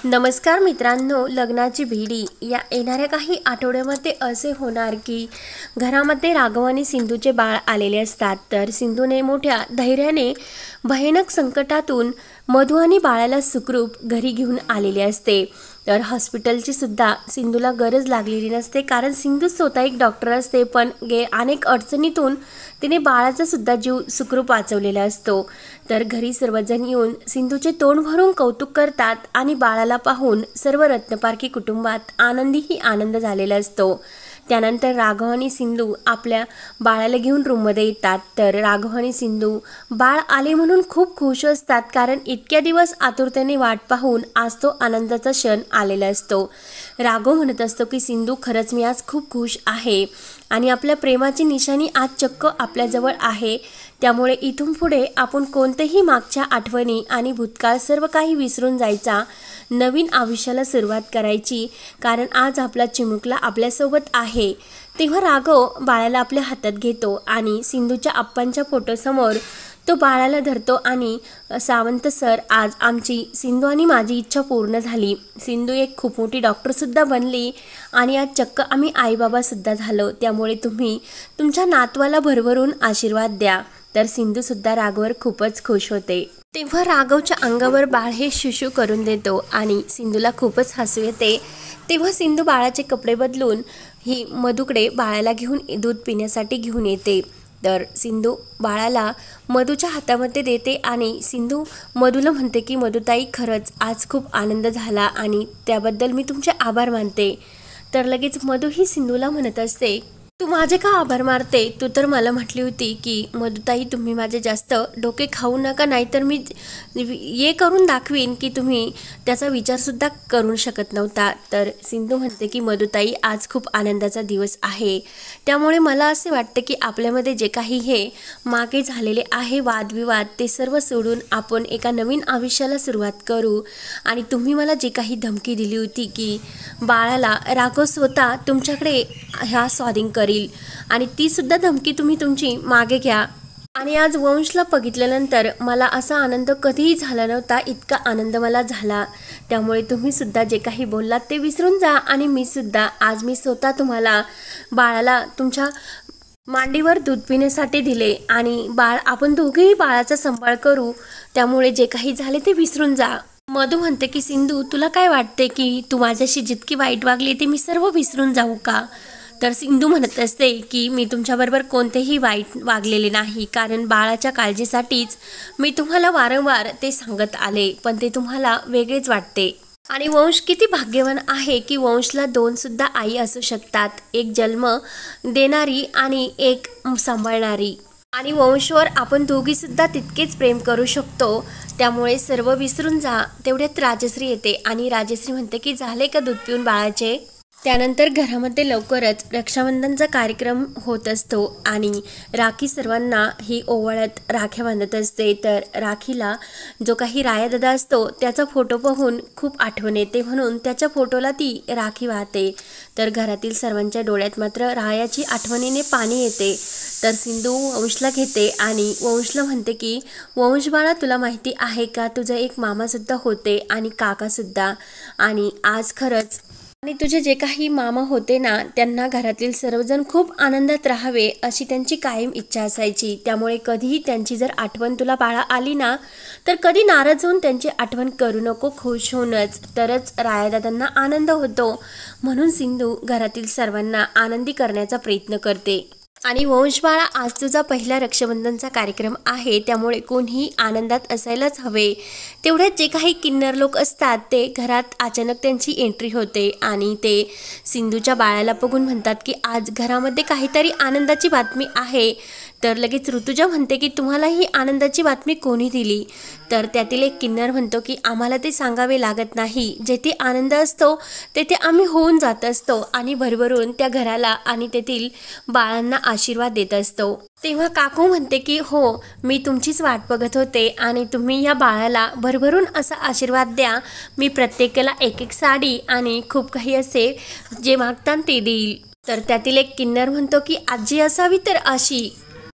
नमस्कार मित्रांनो, लग्नाची भिडी या येणाऱ्या काही आठवड्यामध्ये असे होणार की घरामध्ये राघव आणि सिंधूचे बाळ आलेले असतात। तर सिंधूने मोठ्या धैर्याने भयानक संकटातून मधु आणि बाळाला सुखरूप घरी घेऊन आलेले असते। तर हॉस्पिटलची सुद्धा सिंधूला गरज लागलेली नसते, कारण सिंधू स्वतः एक डॉक्टर असते, पण अनेक अडचणीतून तिने बाळाचा सुद्धा जीव सुखरूप वाचवलेला असतो। तर घरी सर्वजण येऊन सिंधूचे तोंड भरून कौतुक करतात आणि बाळाला पाहून सर्व रत्नपारखी कुटुंबात आनंदीही आनंद झालेला असतो। त्यानंतर राघव आणि सिंधू आपल्या बाळाला घेऊन रूममध्ये येतात। तर राघव आणि सिंधू बाळ आले म्हणून खूप खुश असतात, कारण इतक्या दिवस आतुरतेने वाट पाहून आज तो आनंदाचा क्षण आलेला असतो। राघव म्हणत असतो की सिंधू, खरंच मी आज खूप खुश आहे आणि आपल्या प्रेमाची निशाणी आज चक्क आपल्याजवळ आहे। त्यामुळे इथून पुढे आपण कोणतेही मागच्या आठवणी आणि भूतकाळ सर्व काही विसरून जायचा, नवीन आयुष्याला सुरुवात करायची, कारण आज आपला चिमुकला आपल्यासोबत आहे। तेव्हा राघव बाळाला आपल्या हातात घेतो आणि सिंधूच्या आप्पांच्या फोटोसमोर तो बाळाला धरतो आणि सावंत सर, आज आमची सिंधू आणि माझी इच्छा पूर्ण झाली। सिंधू एक खूप मोठी डॉक्टरसुद्धा बनली आणि आज चक्क आम्ही आईबाबासुद्धा झालो, त्यामुळे तुम्ही तुमच्या नातवाला भरभरून आशीर्वाद द्या। तर सिंधूसुद्धा राघववर खूपच खुश होते। तेव्हा राघवच्या अंगावर बाळ हे शुशू करून देतो आणि सिंधूला खूपच हसू येते। तेव्हा सिंधू बाळाचे कपडे बदलून ही मधूकडे बाळाला घेऊन दूध पिण्यासाठी घेऊन येते। तर सिंधू बाळाला मधूच्या हातामध्ये देते आणि सिंधू मधूला म्हणते की मधुताई, खरंच आज खूप आनंद झाला आणि त्याबद्दल मी तुमचे आभार मानते। तर लगेच मधू ही सिंधूला म्हणत असते, तू माझे का आभार मारते? तू तर मला म्हटली होती की मधुताई, तुम्ही माझे जास्त डोके खाऊ नका, नाहीतर मी ये करून दाखवीन की तुम्ही त्याचा विचारसुद्धा करू शकत नव्हता। तर सिंधू म्हणते की मधुताई, आज खूप आनंदाचा दिवस आहे, त्यामुळे मला असे वाटते की आपल्यामध्ये जे काही हे मागे झालेले आहे वादविवाद, ते सर्व सोडून आपण एका नवीन आयुष्याला सुरुवात करू। आणि तुम्ही मला जी काही धमकी दिली होती की बाळाला राघव स्वतः तुमच्याकडे ह्या स्वाधीन करील, आणि ती सुद्धा धमकी तुम्ही तुमची मागे घ्या। आणि आज वंशला बघितल्यानंतर मला असा आनंद कधीही झाला नव्हता, इतका आनंद मला झाला। त्यामुळे तुम्ही सुद्धा जे काही बोललात ते विसरून जा, आणि मी सुद्धा आज मी स्वतः तुम्हाला बाळाला तुमच्या मांडीवर दूध पिण्यासाठी दिले, आणि आपण दोघेही बाळाचा सांभाळ करू, त्यामुळे जे काही झाले ते विसरून जा। मधू म्हणते की सिंधू, तुला काय वाटते की तू माझ्याशी जितकी वाईट वागली ते मी सर्व विसरून जाऊ का? तर सिंधू म्हणत असते की मी तुमच्याबरोबर कोणतेही वाईट वागलेले नाही, कारण बाळाच्या काळजीसाठीच मी तुम्हाला वारंवार ते सांगत आले, पण ते तुम्हाला वेगळेच वाटते। आणि वंश किती भाग्यवान आहे की वंशला दोन सुद्धा आई असू शकतात, एक जन्म देणारी आणि एक सांभाळणारी। आणि वंशवर आपण दोघी सुद्धा तितकेच प्रेम करू शकतो, त्यामुळे सर्व विसरून जा। तेवढ्यात राजश्री येते आणि राजश्री म्हणते की झाले का दूध पिऊन बाळाचे? त्यानंतर घरामध्ये लवकरच रक्षाबंधनचा कार्यक्रम होत असतो आणि राखी सर्वांना ही ओवाळत राख्या बांधत असते। तर राखीला जो काही रायादादा असतो त्याचा फोटो पाहून खूप आठवण येते, म्हणून त्याच्या फोटोला ती राखी वाहते। तर घरातील सर्वांच्या डोळ्यात मात्र रायाची आठवणीने पाणी येते। तर सिंधू वंशला घेते आणि वंशला म्हणते की वंश बाळा, तुला माहिती आहे का, तुझे एक मामासुद्धा होते आणि काकासुद्धा, आणि आज खरंच आणि तुझे जे काही मामा होते ना, त्यांना घरातील सर्वजण खूप आनंदात राहावे अशी त्यांची कायम इच्छा असायची। त्यामुळे कधीही त्यांची जर आठवण तुला बाळा आली ना, तर कधी नाराज होऊन त्यांची आठवण करू नको, खुश होऊनच, तरच रायादादांना आनंद होतो। म्हणून सिंधू घरातील सर्वांना आनंदी करण्याचा प्रयत्न करते। आणि वंश बाळा, आज तुझा पहिला रक्षाबंधनचा कार्यक्रम आहे, त्यामुळे कोणीही आनंदात असायलाच हवे। तेवढ्यात जे काही किन्नर लोक असतात ते घरात अचानक त्यांची एंट्री होते आणि ते सिंधूच्या बाळाला बघून म्हणतात की आज घरामध्ये काहीतरी आनंदाची बातमी आहे। तर लगेच ऋतुजा म्हणते की तुम्हाला ही आनंदाची बातमी कोणी दिली? तर त्यातील एक किन्नर म्हणतो की आम्हाला ते सांगावे लागत नाही, जेथे आनंद असतो तेथे आम्ही होऊन जात असतो आणि भरभरून त्या घराला आणि तेथील बाळांना आशीर्वाद देत असतो। तेव्हा काकू म्हणते की हो, मी तुमचीच वाट बघत होते आणि तुम्ही या बाळाला भरभरून असा आशीर्वाद द्या, मी प्रत्येकाला एक एक साडी आणि खूप काही असे जे मागतात ते देईल। तर त्यातील एक किन्नर म्हणतो की आजी असावी तर अशी,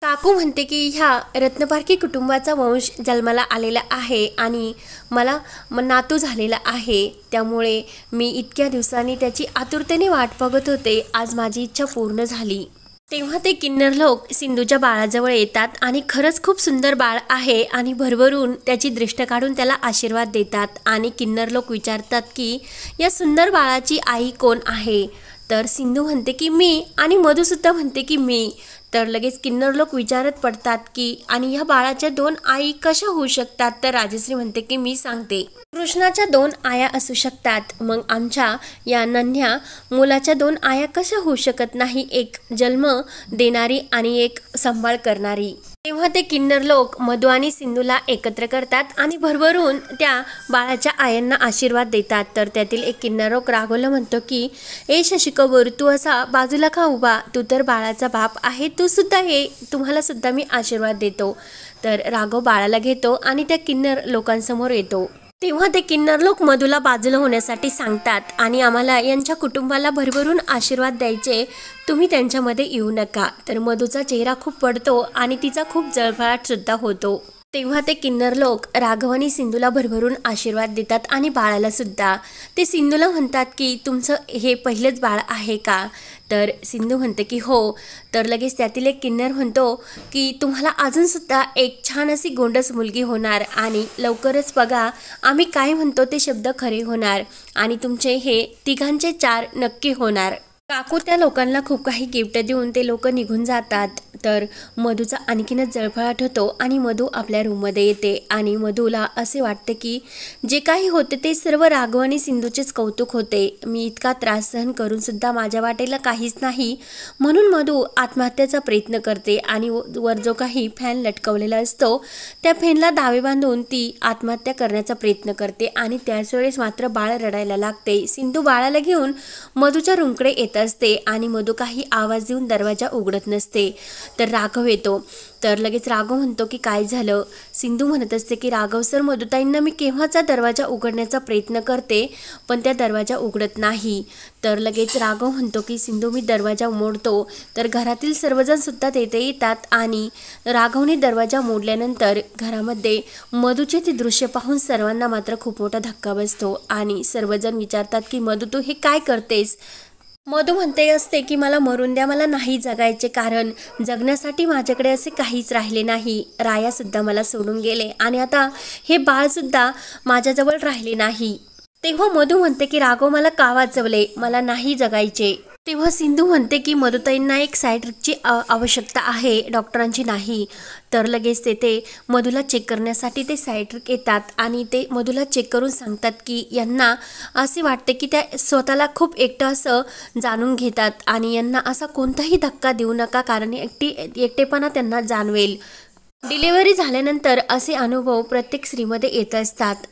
काकू म्हणते की ह्या रत्नपारखी कुटुंबाचा वंश जन्माला आलेला आहे आणि मला नातू झालेला आहे, त्यामुळे मी इतक्या दिवसांनी त्याची आतुरतेने वाट बघत होते. आज माझी इच्छा पूर्ण झाली. तेव्हा ते किन्नर लोक सिंधूच्या बाळाजवळ येतात आणि खरंच खूप सुंदर बाळ आहे आणि भरभरून त्याची दृष्ट काढून त्याला आशीर्वाद देतात. आणि किन्नर लोक विचारतात की या सुंदर बाळाची आई कोण आहे. तर सिंधू म्हणते की मी, आणि मधुसुद्धा म्हणते की मी. तर लगेच किन्नर लोक विचारत पडतात की आणि ह्या बाळाच्या 2 आई कशा होऊ शकतात. तर राजश्री म्हणते की मी सांगते, कृष्णाच्या 2 आया असू शकतात, मग आमच्या या नन्ह्या मुलाच्या 2 आया कशा होऊ शकत नाही, एक जन्म देणारी आणि एक सांभाळ करणारी. तेव्हा ते किन्नर लोक मधु आणि सिंधूला एकत्र करतात आणि भरभरून त्या बाळाच्या आयांना आशीर्वाद देतात. तर त्यातील एक किन्नर लोक राघवला म्हणतो की ए शशिकपूर, तू असा बाजूला का उभा, तू तर बाळाचा बाप आहे, तू सुद्धा ये, तुम्हाला सुद्धा मी आशीर्वाद देतो. तर राघव बाळाला घेतो आणि त्या किन्नर लोकांसमोर येतो. तेव्हा ते किन्नर लोक मधूला बाजूला होण्यासाठी सांगतात आणि आम्हाला यांच्या कुटुंबाला भरभरून आशीर्वाद द्यायचे, तुम्ही त्यांच्यामध्ये येऊ नका. तर मधूचा चेहरा खूप पडतो आणि तिचा खूप जळफळाट सुद्धा होतो. तेव्हा ते किन्नर लोक राघव आणि सिंधूला भरभरून आशीर्वाद देतात आणि बाळाला सुद्धा. ते सिंधूला म्हणतात की तुमचं हे पहिलेच बाळ आहे का. तर सिंधू म्हणते की हो. तर लगेच त्यातील एक किन्नर म्हणतो की तुम्हाला अजूनसुद्धा एक छान अशी गोंडस मुलगी होणार आणि लवकरच बघा आम्ही काय म्हणतो ते शब्द खरे होणार आणि तुमचे हे तिघांचे 4 नक्की होणार. काकू त्या लोकांना खूप काही गिफ्ट देऊन ते लोक निघून जातात. तर मधूचा आणखीनच जळफळाट होतो आणि मधू आपल्या रूममध्ये येते आणि मधूला असे वाटते की जे काही होते ते सर्व राघव आणि सिंधूचेच कौतुक होते. मी इतका त्रास सहन करून सुद्धा माझ्या वाटेला काहीच नाही, म्हणून मधू आत्महत्येचा प्रयत्न करते आणि वर जो काही फॅन लटकवलेला असतो त्या फॅनला दावे बांधून ती आत्महत्या करण्याचा प्रयत्न करते आणि त्याच वेळेस मात्र बाळ रडायला लागते. सिंधू बाळाला घेऊन मधूच्या रूमकडे येते असते आणि मधू काही आवाज देऊन दरवाजा उघडत नसते. तर राघव येतो. तर लगेच राघव म्हणतो की काय झालं. सिंधू म्हणत असते की राघव सर, मधुताईंना मी केव्हाचा दरवाजा उघडण्याचा प्रयत्न करते पण त्या दरवाजा उघडत नाही. तर लगेच राघव म्हणतो की सिंधू मी दरवाजा मोडतो. तर घरातील सर्वजण सुद्धा तेथे येतात आणि राघवने दरवाजा मोडल्यानंतर घरामध्ये मधूचे ते दृश्य पाहून सर्वांना मात्र खूप मोठा धक्का बसतो आणि सर्वजण विचारतात की मधू तू हे काय करतेस. मधू म्हणते असते की मला मरून द्या, मला नाही जगायचे, कारण जगण्यासाठी माझ्याकडे असे काहीच राहिले नाही. रायासुद्धा मला सोडून गेले आणि आता हे बाळसुद्धा माझ्याजवळ राहिले नाही. तेव्हा मधू म्हणते की राघव मला का वाचवले, मला नाही जगायचे. तेव्हा सिंधू म्हणते की मधुताईंना एक सायट्रिकची आवश्यकता आहे, डॉक्टरांची नाही. तर लगेच तेथे मधूला चेक करण्यासाठी ते सायट्रिक येतात आणि ते मधूला चेक करून सांगतात की यांना असे वाटते की त्या स्वतःला खूप एकटं असं जाणून घेतात आणि यांना असा कोणताही धक्का देऊ नका, कारण एकटेपणा त्यांना जाणवेल. डिलिव्हरी झाल्यानंतर असे अनुभव प्रत्येक स्त्रीमध्ये येत असतात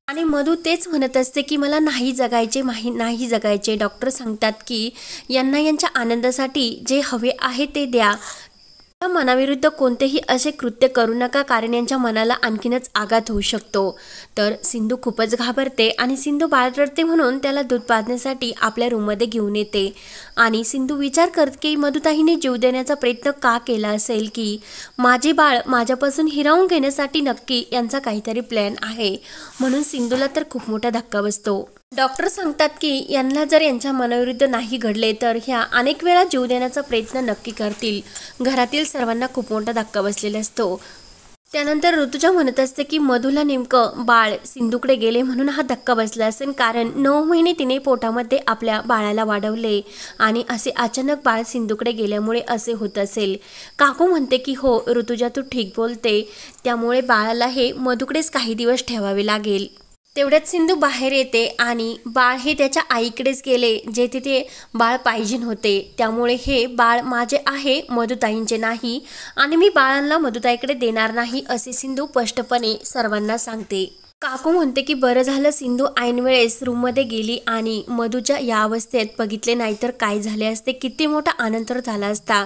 आणि मधू तेच म्हणत असते की मला नाही जगायचे, नाही जगायचे. डॉक्टर सांगतात की यांना यांच्या आनंदासाठी जे हवे आहे ते द्या, त्या मनाविरुद्ध कोणतेही असे कृत्य करू नका, कारण यांच्या मनाला आणखीनच आघात होऊ शकतो. तर सिंधू खूपच घाबरते आणि सिंधू बाळ रडते म्हणून त्याला दूध पाजण्यासाठी आपल्या रूममध्ये घेऊन येते आणि सिंधू विचार करते की मधुताईने जीव देण्याचा प्रयत्न का केला असेल, की माझे बाळ माझ्यापासून हिरावून घेण्यासाठी नक्की यांचा काहीतरी प्लॅन आहे. म्हणून सिंधूला तर खूप मोठा धक्का बसतो. डॉक्टर सांगतात की यांना जर यांच्या मनाविरुद्ध नाही घडले तर ह्या अनेक वेळा जीव देण्याचा प्रयत्न नक्की करतील. घरातील सर्वांना खूप मोठा धक्का बसलेला असतो. त्यानंतर ऋतुजा म्हणत असते की मधूला नेमकं बाळ सिंधूकडे गेले म्हणून हा धक्का बसला असेल, कारण 9 महिने तिने पोटामध्ये आपल्या बाळाला वाढवले आणि असे अचानक बाळ सिंधूकडे गेल्यामुळे असे होत असेल. काकू म्हणते की हो ऋतुजा तू ठीक बोलते, त्यामुळे बाळाला हे मधूकडेच काही दिवस ठेवावे लागेल. तेवढ्यात सिंधू बाहेर येते आणि बाळ हे त्याच्या आईकडेच गेले, जे तिथे बाळ पाहिजे होते. त्यामुळे हे बाळ माझे आहे, मधुताईंचे नाही आणि मी बाळांना मधुताईकडे देणार नाही असे सिंधू स्पष्टपणे सर्वांना सांगते. काकू म्हणते की बरं झालं सिंधू ऐन वेळेस रूममध्ये गेली आणि मधूच्या या अवस्थेत बघितले, नाहीतर काय झाले असते, किती मोठा आनंद झाला असता.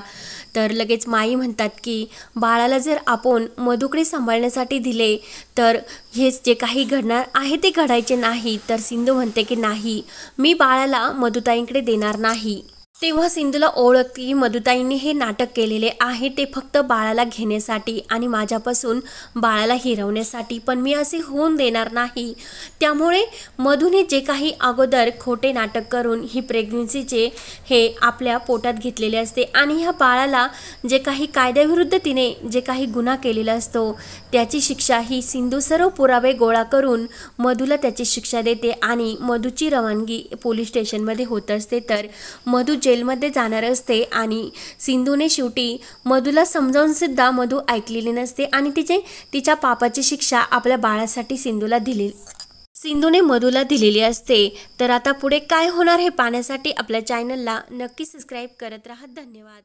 तर लगेच माई म्हणतात की बाळाला जर आपण मधूकडे सांभाळण्यासाठी दिले तर हे जे काही घडणार आहे ते घडायचे नाही. तर सिंधू म्हणते की नाही, मी बाळाला मधुताईंकडे देणार नाही. तेव्हा सिंधूला ओळखते की मधुताईंनी हे नाटक केलेले आहे ते फक्त बाळाला घेण्यासाठी आणि माझ्यापासून बाळाला हिरवण्यासाठी, पण मी असे होऊन देणार नाही। त्यामुळे मधुने जे काही अगोदर खोटे नाटक करून ही प्रेग्नन्सीचे हे आपल्या पोटात घेतलेले असते आणि ह्या बाळाला जे काही कायद्याविरुद्ध तिने जे काही गुन्हा केलेला असतो त्याची शिक्षा ही सिंधू सर्व पुरावे गोळा करून मधुला त्याची शिक्षा देते आणि मधुची रवानगी पोलीस स्टेशनमध्ये होत असते। तर मधु जेलमध्ये जाणार असते आणि सिंधूने शेवटी मधुला समजावून सुद्धा मधु ऐकलेली नसते आणि तिच्या पापाची शिक्षा आपल्या बाळासाठी सिंधूने मधुला दिलेली असते। तर आता पुढे काय होणार हे पाहण्यासाठी आपल्या चॅनलला नक्की सबस्क्राईब करत राहा। धन्यवाद।